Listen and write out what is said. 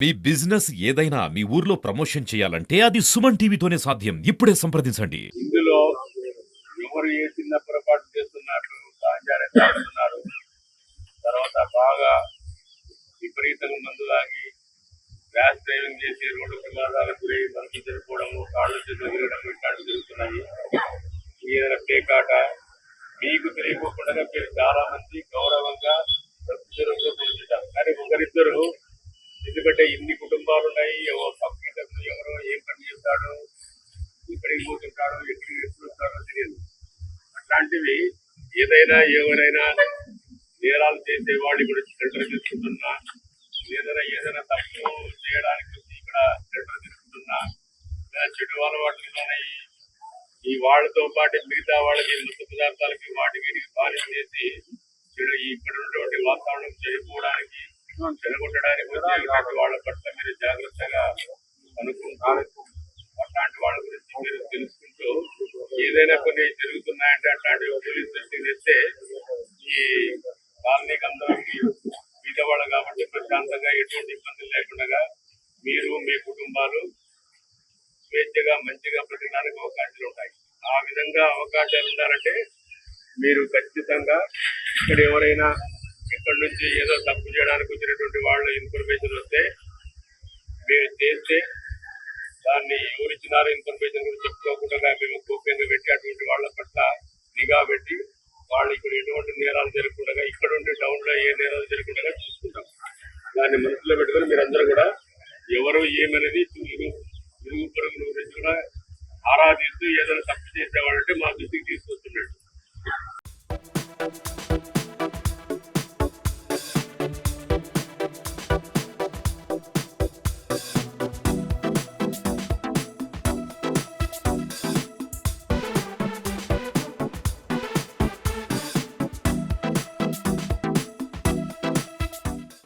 మీ business ఏదైనా మీ ఊర్లో promotion చేయాలంటే అది సుమన్ టీవీతోనే సాధ్యం. ఇప్పుడే సంప్రదించండి. ఇందులో ఎవరు ఏ చిన్న పొరపాటు చేస్తున్నారు, గాంజానే తాగుతున్నారు, తర్వాత బాగా విపరీతంగా మందు తాగి ర్యాష్ డ్రైవింగ్ చేసి రోడ్డు ప్రమాదాలకు గురై మనకి చనిపోవడము, కాళ్ళు చేతులు విరగడం ఇట్లాంటివి జరుగుతున్నాయి. ఏదైనా పేకాట మీకు తెలియకోకుండా మీరు చాలా మంది గౌరవంగా ప్రతిరోజు కూర్చుంటారు. కానీ ఒకరిద్దరు, ఎందుకంటే ఇన్ని కుటుంబాలు ఉన్నాయి, ఎవరు పక్కింటప్పుడు ఎవరో ఏం పని చేస్తాడు, ఇక్కడికి పోతుంటాడు, ఎక్కడికి ఎప్పుడు వస్తాడో తెలియదు. అట్లాంటివి ఏదైనా ఎవరైనా నేరాలు చేసే వాళ్ళు ఇక్కడ షెల్టర్ తీసుకుంటున్నా, ఏదైనా తప్పు చేయడానికి వచ్చి ఇక్కడ షెల్టర్ తీసుకుంటున్నా, లేదా చెడు అలవాట్లు ఉన్నాయి, ఈ వాళ్ళతో పాటు మిగతా వాళ్ళకి మత్తు పదార్థాలకి వాటికి బాధ్యత చేసి చెడు ఇక్కడ ఉన్నటువంటి వాతావరణం చెడిపోవడానికి చెడగొట్టడానికి వచ్చే వాళ్ళ పట్ల మీరు జాగ్రత్తగా అనుకుంటారు. అట్లాంటి వాళ్ళ గురించి మీరు తెలుసుకుంటూ ఏదైనా కొన్ని జరుగుతున్నాయంటే అట్లాంటివి పోలీస్ దృష్టికి తెస్తే ఈ కాలనీకి అందరికీ బీదవాళ్ళు కాబట్టి ప్రశాంతంగా ఎటువంటి ఇబ్బందులు లేకుండా మీరు మీ కుటుంబాలు స్వేచ్ఛగా మంచిగా బ్రతకడానికి అవకాశాలు ఉంటాయి. ఆ విధంగా అవకాశాలు ఉండాలంటే మీరు ఖచ్చితంగా ఇక్కడ ఎవరైనా ఇక్కడ నుంచి ఏదో తప్పు చేయడానికి వచ్చినటువంటి వాళ్ళ ఇన్ఫర్మేషన్ వస్తే మీరు చేస్తే దాన్ని ఎవరిచ్చినారో ఇన్ఫర్మేషన్ కూడా చెప్పుకోకుండా మేము గోప్యంగా పెట్టి అటువంటి వాళ్ళ పట్ల నిఘా పెట్టి వాళ్ళు ఇక్కడ ఎటువంటి నేరాలు జరగకుండా ఇక్కడ ఉండే టౌన్ లో ఏ నేరాలు జరగకుండా చూసుకుంటాం. దాన్ని మనసులో పెట్టుకొని మీరందరూ కూడా ఎవరు ఏమనేది ఇరుగు పొరుగుల గురించి కూడా ఆరాధిస్తూ ఏదైనా తప్పు చేసేవాళ్ళంటే మా దృష్టికి తీసుకొస్తారు.